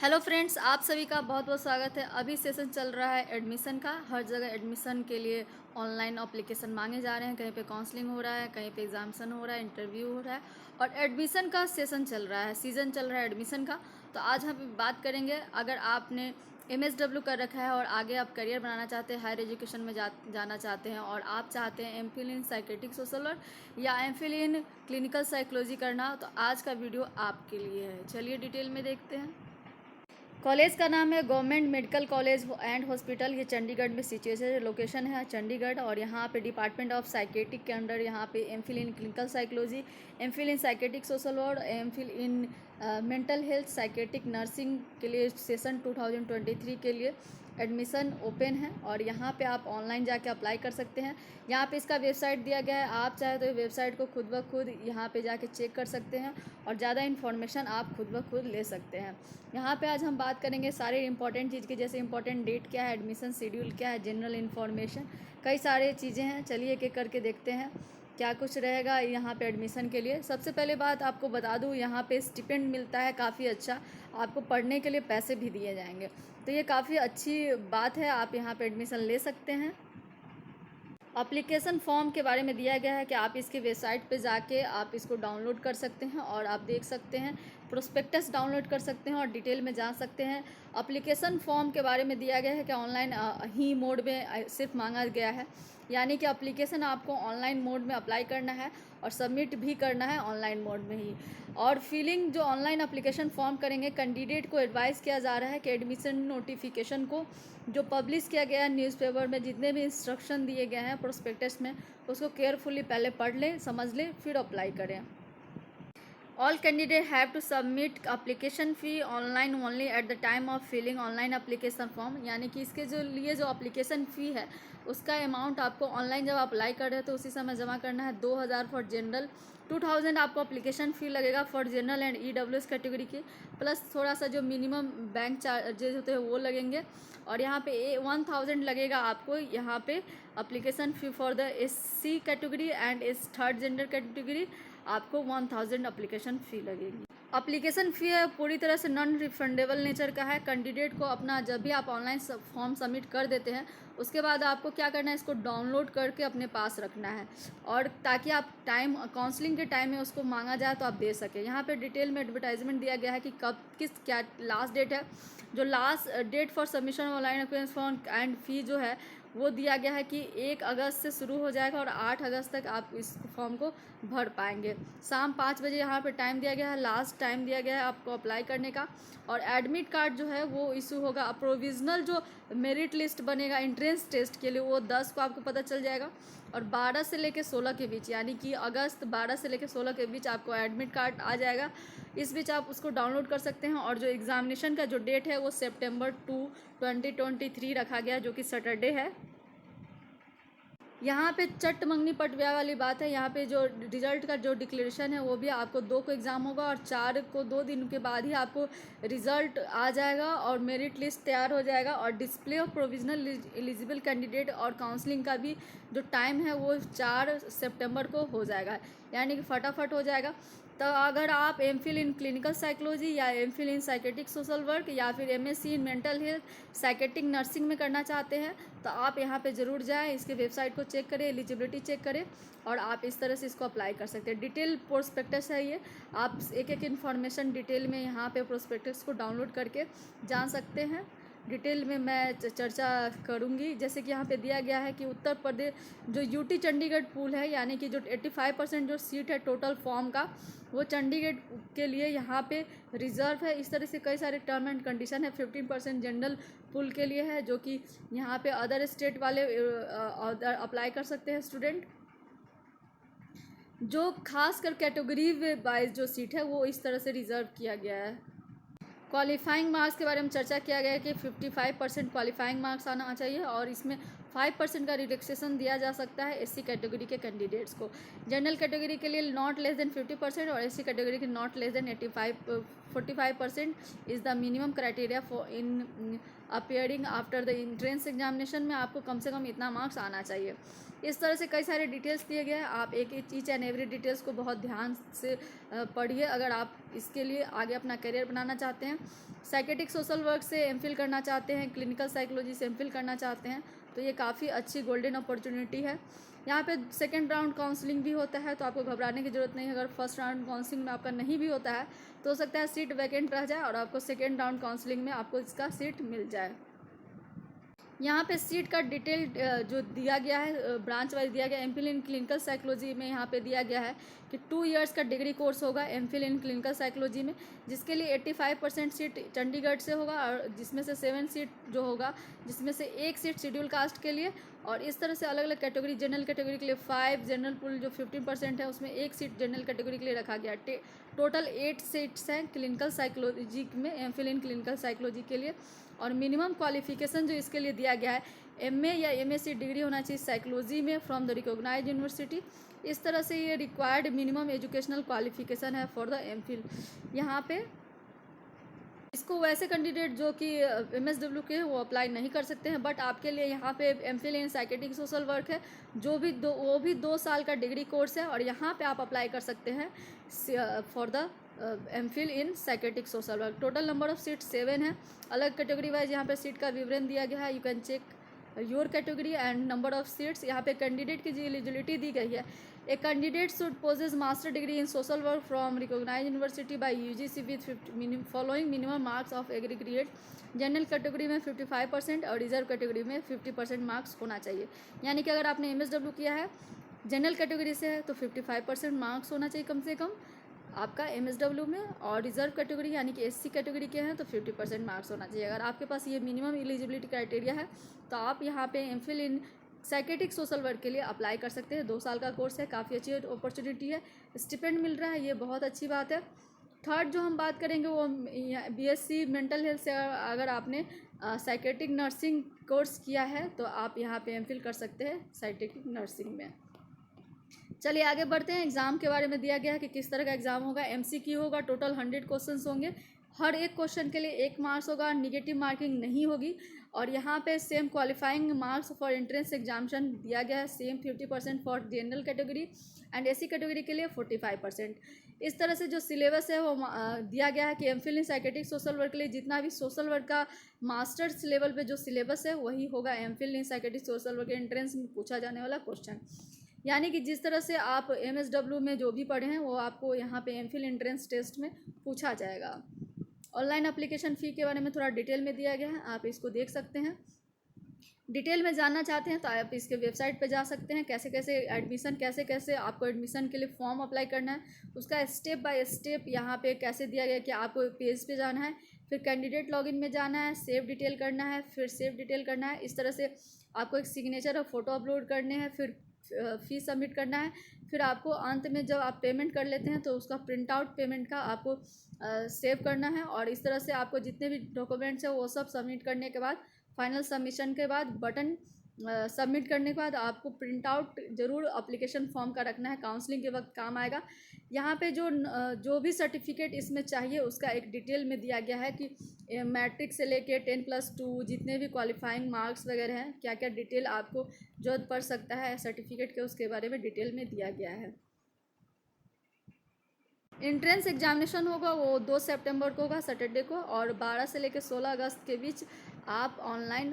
Hello friends, आप सभी का बहुत बहुत स्वागत है। अभी सेशन चल रहा है एडमिशन का। हर जगह एडमिशन के लिए ऑनलाइन एप्लीकेशन मांगे जा रहे हैं। कहीं पे काउंसलिंग हो रहा है, कहीं पे एग्जामिनेशन हो रहा है, इंटरव्यू हो रहा है और एडमिशन का सेशन चल रहा है, सीज़न चल रहा है एडमिशन का। तो आज हम बात करेंगे, अगर आपने MSW कर रखा है और आगे आप करियर बनाना चाहते हैं, हायर एजुकेशन में जाना चाहते हैं और आप चाहते हैं MPhil इन साइकेट्रिक सोशल वर्क या MPhil इन क्लिनिकल साइकोलॉजी करना, तो आज का वीडियो आपके लिए है। चलिए डिटेल में देखते हैं। कॉलेज का नाम है government medical college and hospital. ये चंडीगढ़ में सिचुएशन लोकेशन है चंडीगढ़। और यहाँ पे डिपार्टमेंट ऑफ साइकेट्रिक के अंडर यहाँ पे MPhil in clinical psychology, MPhil in psychiatric social work, MPhil in mental health psychiatric nursing के लिए सेशन 2023 के लिए एडमिशन ओपन है। और यहाँ पे आप ऑनलाइन जाके अप्लाई कर सकते हैं। यहाँ पे इसका वेबसाइट दिया गया है, आप चाहे तो वेबसाइट को खुद ब खुद यहाँ पे जाके चेक कर सकते हैं और ज़्यादा इन्फॉर्मेशन आप खुद ब खुद ले सकते हैं। यहाँ पे आज हम बात करेंगे सारे इंपॉर्टेंट चीज़ की, जैसे इंपॉर्टेंट डेट क्या है, एडमिशन शेड्यूल क्या है, जनरल इन्फॉर्मेशन, कई सारे चीज़ें हैं। चलिए एक एक करके देखते हैं क्या कुछ रहेगा यहाँ पे एडमिशन के लिए। सबसे पहले बात आपको बता दूँ, यहाँ पे स्टिपेंड मिलता है काफ़ी अच्छा, आपको पढ़ने के लिए पैसे भी दिए जाएंगे, तो ये काफ़ी अच्छी बात है। आप यहाँ पे एडमिशन ले सकते हैं। एप्लीकेशन फॉर्म के बारे में दिया गया है कि आप इसके वेबसाइट पे जाके आप इसको डाउनलोड कर सकते हैं और आप देख सकते हैं, प्रोस्पेक्टस डाउनलोड कर सकते हैं और डिटेल में जान सकते हैं। एप्लीकेशन फॉर्म के बारे में दिया गया है कि ऑनलाइन ही मोड में सिर्फ मांगा गया है, यानी कि एप्लीकेशन आपको ऑनलाइन मोड में अप्लाई करना है और सबमिट भी करना है ऑनलाइन मोड में ही। और फिलिंग जो ऑनलाइन एप्लीकेशन फॉर्म करेंगे, कैंडिडेट को एडवाइस किया जा रहा है कि एडमिशन नोटिफिकेशन को जो पब्लिश किया गया है न्यूज़पेपर में, जितने भी इंस्ट्रक्शन दिए गए हैं प्रोस्पेक्टस में, उसको केयरफुली पहले पढ़ लें, समझ लें, फिर अप्लाई करें। All candidates have to submit application fee online only at the time of filling online application form। यानी कि इसके जो लिए जो application फ़ी है उसका अमाउंट आपको ऑनलाइन जब अप्लाई कर रहे हैं तो उसी समय जमा करना है। 2000 फॉर जनरल, 2000 आपको अप्लीकेशन फ़ी लगेगा for general and EWS category की, प्लस थोड़ा सा जो मिनिमम बैंक चार्जेज होते हैं वो लगेंगे। और यहाँ पे 1000 लगेगा आपको यहाँ पे application fee for the SC category and third gender category, आपको 1000 अप्लीकेशन फ़ी लगेगी। अप्लीकेशन फ़ी है पूरी तरह से नॉन रिफंडेबल नेचर का है। कैंडिडेट को अपना जब भी आप ऑनलाइन फॉर्म सबमिट कर देते हैं उसके बाद आपको क्या करना है, इसको डाउनलोड करके अपने पास रखना है और ताकि आप टाइम काउंसलिंग के टाइम में उसको मांगा जाए तो आप दे सकें। यहाँ पे डिटेल में एडवर्टाइजमेंट दिया गया है कि कब क्या लास्ट डेट है। जो last date for submission online application form and fee जो है वो दिया गया है कि 1 अगस्त से शुरू हो जाएगा और 8 अगस्त तक आप इस फॉर्म को भर पाएंगे। शाम 5 बजे यहाँ पे टाइम दिया गया है, लास्ट टाइम दिया गया है आपको अप्लाई करने का। और एडमिट कार्ड जो है वो इशू होगा। प्रोविज़नल जो मेरिट लिस्ट बनेगा एंट्रेंस टेस्ट के लिए वो 10 को आपको पता चल जाएगा। और 12 से लेकर 16 के बीच, यानी कि अगस्त 12 से लेकर 16 के बीच आपको एडमिट कार्ड आ जाएगा। इस बीच आप उसको डाउनलोड कर सकते हैं। और जो एग्ज़ामिनेशन का जो डेट है वो सितंबर 2, 2023 रखा गया, जो कि सैटरडे है। यहाँ पे चट मंगनी पटव्या वाली बात है। यहाँ पे जो रिज़ल्ट का जो डिक्लेरेशन है वो भी आपको 2 को एग्ज़ाम होगा और 4 को 2 दिन के बाद ही आपको रिज़ल्ट आ जाएगा और मेरिट लिस्ट तैयार हो जाएगा। और display of provisional eligible candidate और काउंसलिंग का भी जो टाइम है वो 4 सितंबर को हो जाएगा, यानी कि फटाफट हो जाएगा। तो अगर आप MPhil इन क्लिनिकल साइकोलॉजी या MPhil इन साइकेट्रिक सोशल वर्क या फिर MSc in mental health psychiatric nursing में करना चाहते हैं तो आप यहाँ पे ज़रूर जाएं, इसके वेबसाइट को चेक करें, एलिजिबिलिटी चेक करें और आप इस तरह से इसको अप्लाई कर सकते हैं। डिटेल प्रोस्पेक्टस है ये, आप एक एक इन्फॉर्मेशन डिटेल में यहाँ पे प्रोस्पेक्टस को डाउनलोड करके जान सकते हैं। डिटेल में मैं चर्चा करूंगी। जैसे कि यहाँ पे दिया गया है कि उत्तर प्रदेश जो UT चंडीगढ़ पूल है, यानी कि जो 85% जो सीट है टोटल फॉर्म का वो चंडीगढ़ के लिए यहाँ पे रिज़र्व है। इस तरह से कई सारे टर्म एंड कंडीशन है। 15% जनरल पूल के लिए है, जो कि यहाँ पे अदर स्टेट वाले अप्लाई कर सकते हैं स्टूडेंट। जो खास कर कैटेगरी वाइज जो सीट है वो इस तरह से रिज़र्व किया गया है। क्वालिफाइंग मार्क्स के बारे में चर्चा किया गया है कि 55% क्वालिफाइंग मार्क्स आना चाहिए और इसमें 5% का रिलैक्सेशन दिया जा सकता है एससी कैटेगरी के कैंडिडेट्स को। जनरल कैटेगरी के लिए नॉट लेस देन 50% और एससी कैटेगरी के not less than 45% is the minimum criteria for in appearing after the entrance examination में आपको कम से कम इतना मार्क्स आना चाहिए। इस तरह से कई सारे डिटेल्स दिए गए हैं, आप एक ईच एंड एवरी डिटेल्स को बहुत ध्यान से पढ़िए अगर आप इसके लिए आगे अपना करियर बनाना चाहते हैं। साइकेट्रिक सोशल वर्क से एमफिल करना चाहते हैं, क्लिनिकल साइकोलॉजी से एमफिल करना चाहते हैं, तो ये काफ़ी अच्छी गोल्डन अपॉर्चुनिटी है। यहाँ पे सेकंड राउंड काउंसलिंग भी होता है, तो आपको घबराने की ज़रूरत नहीं है। अगर फर्स्ट राउंड काउंसलिंग में आपका नहीं भी होता है तो हो सकता है सीट वैकेंट रह जाए और आपको सेकेंड राउंड काउंसलिंग में आपको इसका सीट मिल जाए। यहाँ पे सीट का डिटेल जो दिया गया है ब्रांच वाइज दिया गया है। एमफिल इन क्लिनिकल साइकोलॉजी में यहाँ पे दिया गया है कि 2 इयर्स का डिग्री कोर्स होगा एमफिल इन क्लिनिकल साइकोलॉजी में, जिसके लिए 85% सीट चंडीगढ़ से होगा और जिसमें से 7 सीट जो होगा, जिसमें से 1 सीट शेड्यूल कास्ट के लिए। और इस तरह से अलग अलग कैटेगरी, जनरल कैटेगरी के लिए 5, जनरल पूल जो 15% है उसमें 1 सीट जनरल कैटेगरी के लिए रखा गया। टोटल 8 सीट्स हैं क्लिनिकल साइकोलॉजी में, एमफिल इन क्लिनिकल साइकोलॉजी के लिए। और मिनिमम क्वालिफिकेशन जो इसके लिए दिया गया है, एमए या एमएससी डिग्री होना चाहिए साइकोलॉजी में फ्रॉम द रिकॉग्नाइज्ड यूनिवर्सिटी। इस तरह से ये रिक्वायर्ड मिनिमम एजुकेशनल क्वालिफिकेशन है फॉर द एमफिल। यहाँ पे इसको वैसे कैंडिडेट जो कि एमएसडब्ल्यू के हैं वो अप्लाई नहीं कर सकते हैं, बट आपके लिए यहाँ पे एमफिल इन साइकेट्रिक सोशल वर्क है जो भी वो भी 2 साल का डिग्री कोर्स है और यहाँ पे आप अप्लाई कर सकते हैं for the MPhil in psychiatric social work. Total number of seat 7 है। अलग कैटेगरी वाइज यहाँ पे सीट का विवरण दिया गया है, you can check your category and number of seats. यहाँ पे कैंडिडेट की जो एलिजिबिलिटी दी गई है, a candidate should possess master degree in social work from recognised university by UGC with following minimum marks of aggregate. General category में 55% और reserve category में 50% मार्क्स होना चाहिए। यानी कि अगर आपने एमएसडब्ल्यू किया है, जनरल कैटेगरी से है, तो 55% मार्क्स होना चाहिए कम से कम आपका एमएसडब्ल्यू में, और रिजर्व कैटेगरी यानी कि एससी कैटेगरी के हैं तो 50% मार्क्स होना चाहिए। अगर आपके पास ये मिनिमम एलिजिबिलिटी क्राइटेरिया है तो आप यहाँ पे एमफिल इन साइकेट्रिक सोशल वर्क के लिए अप्लाई कर सकते हैं। 2 साल का कोर्स है, काफ़ी अच्छी अपॉर्चुनिटी है, स्टिपेंड मिल रहा है, ये बहुत अच्छी बात है। थर्ड जो हम बात करेंगे वो बीएससी मेंटल हेल्थ से अगर आपने साइकेट्रिक नर्सिंग कोर्स किया है तो आप यहाँ पे एमफिल कर सकते हैं साइकेट्रिक नर्सिंग में। चलिए आगे बढ़ते हैं। एग्ज़ाम के बारे में दिया गया है कि किस तरह का एग्ज़ाम होगा। एमसीक्यू होगा, टोटल 100 क्वेश्चंस होंगे, हर एक क्वेश्चन के लिए 1 मार्क्स होगा, निगेटिव मार्किंग नहीं होगी। और यहाँ पे same qualifying marks for entrance examination दिया गया है, same 50% for general category and SC category के लिए 45%। इस तरह से जो सिलेबस है वो दिया गया है कि एमफिल इन साइकेट्रिक सोशल वर्क के लिए जितना भी सोशल वर्क का मास्टर्स लेवल पे जो सिलेबस है वही होगा एमफिल इन साइकेट्रिक सोशल वर्क के एंट्रेंस में पूछा जाने वाला क्वेश्चन। यानी कि जिस तरह से आप एमएसडब्ल्यू में जो भी पढ़े हैं वो आपको यहाँ पे एमफिल एंट्रेंस टेस्ट में पूछा जाएगा। ऑनलाइन एप्लीकेशन फ़ी के बारे में थोड़ा डिटेल में दिया गया है, आप इसको देख सकते हैं। डिटेल में जानना चाहते हैं तो आप इसके वेबसाइट पे जा सकते हैं, कैसे कैसे एडमिशन, कैसे कैसे आपको एडमिशन के लिए फॉर्म अप्लाई करना है, उसका स्टेप बाय स्टेप यहाँ पे कैसे दिया गया कि आपको पेज पे जाना है, फिर कैंडिडेट लॉगिन में जाना है, सेव डिटेल करना है, फिर सेव डिटेल करना है। इस तरह से आपको एक सिग्नेचर और फोटो अपलोड करने हैं, फिर फीस सबमिट करना है। फिर आपको अंत में जब आप पेमेंट कर लेते हैं तो उसका प्रिंट आउट पेमेंट का आपको सेव करना है। और इस तरह से आपको जितने भी डॉक्यूमेंट्स हैं वो सब सबमिट करने के बाद, फाइनल सबमिशन के बाद, बटन सबमिट करने के बाद आपको प्रिंट आउट ज़रूर एप्लीकेशन फॉर्म का रखना है, काउंसलिंग के वक्त काम आएगा। यहाँ पे जो भी सर्टिफिकेट इसमें चाहिए उसका एक डिटेल में दिया गया है कि मैट्रिक से लेके 10+2 जितने भी क्वालिफाइंग मार्क्स वगैरह हैं, क्या क्या डिटेल आपको जरूरत पड़ सकता है सर्टिफिकेट के, उसके बारे में डिटेल में दिया गया है। एंट्रेंस एग्जामिनेशन होगा वो 2 सितंबर को होगा, सैटरडे को, और 12 से लेकर 16 अगस्त के बीच आप ऑनलाइन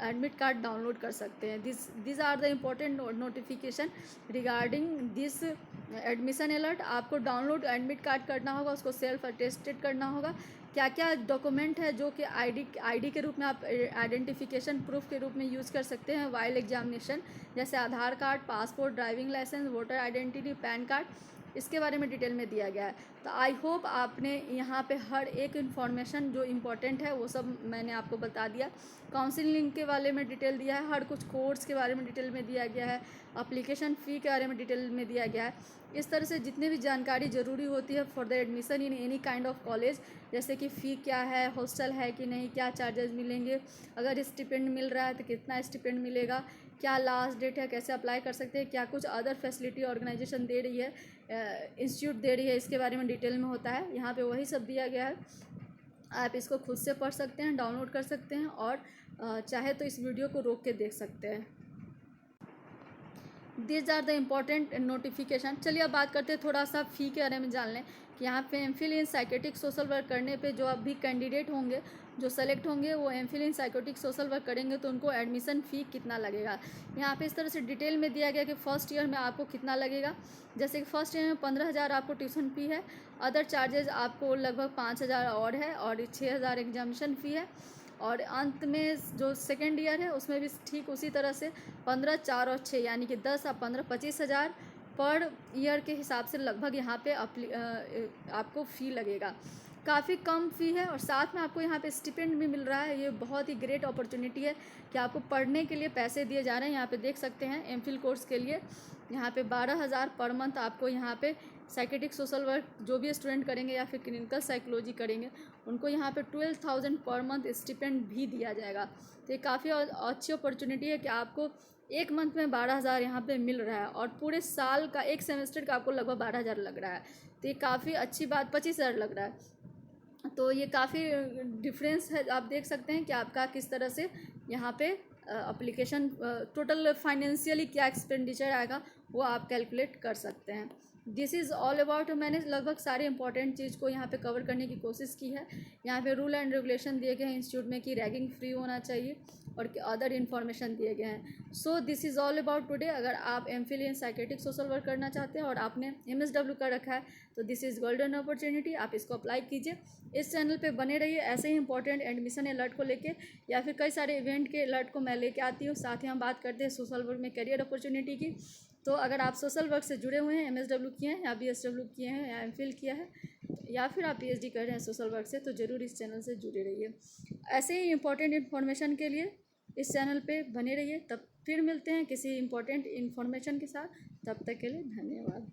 एडमिट कार्ड डाउनलोड कर सकते हैं। This are the important notification regarding this admission alert. आपको डाउनलोड एडमिट कार्ड करना होगा, उसको सेल्फ अटेस्टेड करना होगा। क्या क्या डॉक्यूमेंट है जो कि आईडी के रूप में आप आइडेंटिफिकेशन प्रूफ के रूप में यूज़ कर सकते हैं वाइल एग्जामिनेशन, जैसे Aadhaar card, passport, driving licence, voter identity, PAN card. इसके बारे में डिटेल में दिया गया है। तो आई होप आपने यहाँ पे हर एक इन्फॉर्मेशन जो इम्पोर्टेंट है वो सब मैंने आपको बता दिया। काउंसलिंग के बारे में डिटेल दिया है, हर कुछ कोर्स के बारे में डिटेल में दिया गया है, एप्लीकेशन फ़ी के बारे में डिटेल में दिया गया है। इस तरह से जितने भी जानकारी ज़रूरी होती है for the admission in any kind of college, जैसे कि फ़ी क्या है, हॉस्टल है कि नहीं, क्या चार्जेस मिलेंगे, अगर स्टिपेंड मिल रहा है तो कितना स्टिपेंड मिलेगा, क्या लास्ट डेट है, कैसे अप्लाई कर सकते हैं, क्या कुछ अदर फैसिलिटी ऑर्गेनाइजेशन दे रही है, इंस्टीट्यूट दे रही है, इसके बारे में डिटेल में होता है। यहाँ पे वही सब दिया गया है। आप इसको खुद से पढ़ सकते हैं, डाउनलोड कर सकते हैं और चाहे तो इस वीडियो को रोक के देख सकते हैं। These are the important notification. चलिए अब बात करते हैं थोड़ा सा फ़ी के बारे में जान लें कि यहाँ पे एमफिल इन साइकेट्रिक सोशल वर्क करने पे जो अभी कैंडिडेट होंगे जो सेलेक्ट होंगे वो एमफिल इन साइकोटिक सोशल वर्क करेंगे तो उनको एडमिशन फ़ी कितना लगेगा। यहाँ पे इस तरह से डिटेल में दिया गया कि फ़र्स्ट ईयर में आपको कितना लगेगा। जैसे कि फ़र्स्ट ईयर में 15,000 आपको ट्यूशन फ़ी है, अदर चार्जेस आपको लगभग 5,000 और है और 6,000 एग्जामिनेशन फ़ी है। और अंत में जो सेकेंड ईयर है उसमें भी ठीक उसी तरह से 15, 4 और 6 यानी कि 10 और 15, 25,000 पर ईयर के हिसाब से लगभग यहाँ पे आपको फ़ी लगेगा। काफ़ी कम फ़ी है और साथ में आपको यहाँ पे स्टिपेंड भी मिल रहा है। ये बहुत ही ग्रेट अपॉर्चुनिटी है कि आपको पढ़ने के लिए पैसे दिए जा रहे हैं। यहाँ पे देख सकते हैं एमफिल कोर्स के लिए यहाँ पे 12,000 पर मंथ आपको यहाँ पे साइकेट्रिक सोशल वर्क जो भी स्टूडेंट करेंगे या फिर क्लिनिकल साइकोलॉजी करेंगे उनको यहाँ पे 12,000 पर मंथ स्टिपेंड भी दिया जाएगा। तो ये काफ़ी अच्छी अपॉर्चुनिटी है कि आपको एक मंथ में 12,000 यहाँ पे मिल रहा है और पूरे साल का एक सेमेस्टर का आपको लगभग 12,000 लग रहा है। तो ये काफ़ी अच्छी बात, 25,000 लग रहा है। तो ये काफ़ी डिफरेंस है, आप देख सकते हैं कि आपका किस तरह से यहाँ पे एप्लीकेशन टोटल फाइनेंशियली क्या एक्सपेंडिचर आएगा वो आप कैलकुलेट कर सकते हैं। This is all about. मैंने लगभग सारे इंपॉर्टेंट चीज़ को यहाँ पे कवर करने की कोशिश की है। यहाँ पे रूल एंड रेगुलेशन दिए गए हैं इंस्टीट्यूट में कि रैगिंग फ्री होना चाहिए और अदर इन्फॉर्मेशन दिए गए हैं। So this is all about today. अगर आप एमफिल इन साइकेट्रिक सोशल वर्क करना चाहते हैं और आपने MSW कर रखा है तो दिस इज़ गोल्डन अपॉर्चुनिटी, आप इसको अप्लाई कीजिए। इस चैनल पे बने रहिए, ऐसे ही इंपॉर्टेंट एडमिशन अलर्ट को लेके या फिर कई सारे इवेंट के अलर्ट को मैं लेके आती हूँ। साथ ही हम बात करते हैं सोशल वर्क में करियर अपॉर्चुनिटी की। तो अगर आप सोशल वर्क से जुड़े हुए हैं, MSW किए हैं या BSW किए हैं या MPhil किया है या फिर आप PhD कर रहे हैं सोशल वर्क से तो ज़रूर इस चैनल से जुड़े रहिए। ऐसे ही इंपॉर्टेंट इन्फॉर्मेशन के लिए इस चैनल पे बने रहिए। तब फिर मिलते हैं किसी इंपॉर्टेंट इन्फॉर्मेशन के साथ। तब तक के लिए धन्यवाद।